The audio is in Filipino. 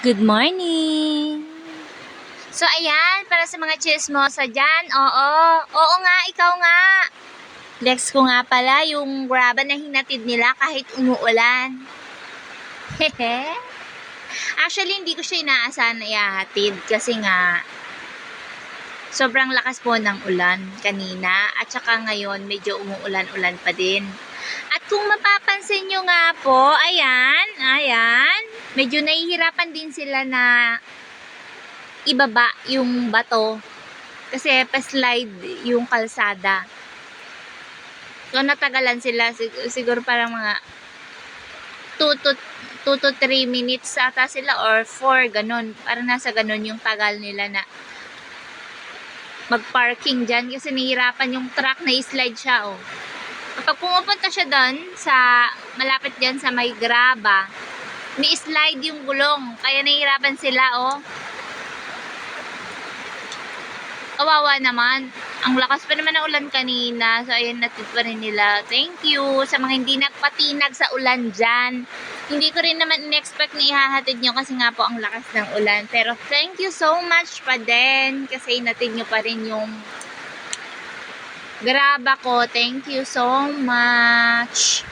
Good morning! So, ayan, para sa mga chismosa dyan, oo nga, ikaw nga. Flex ko nga pala yung graba na hinatid nila kahit umuulan. Hehe. Actually, hindi ko siya inaasahan na ihahatid kasi nga sobrang lakas po ng ulan kanina at saka ngayon medyo umuulan-ulan pa din. At kung mapapansin nyo nga po, ayan, medyo nahihirapan din sila na ibaba yung bato kasi pa-slide yung kalsada. So natagalan sila siguro parang mga 2 to 3 minutes ata sila or 4 ganun. Parang nasa ganun yung tagal nila na mag-parking dyan kasi nahihirapan yung truck na i-slide siya Kapag pumupunta siya doon sa malapit dyan sa may graba, may slide yung gulong kaya nahihirapan sila Kawawa naman. Ang lakas pa naman ng ulan kanina. So, ayan, natid pa rin nila. Thank you sa mga hindi nagpatinag sa ulan dyan. Hindi ko rin naman in-expect na ihahatid nyo kasi nga po ang lakas ng ulan. Pero, thank you so much pa din kasi natid nyo pa rin yung graba ko. Thank you so much.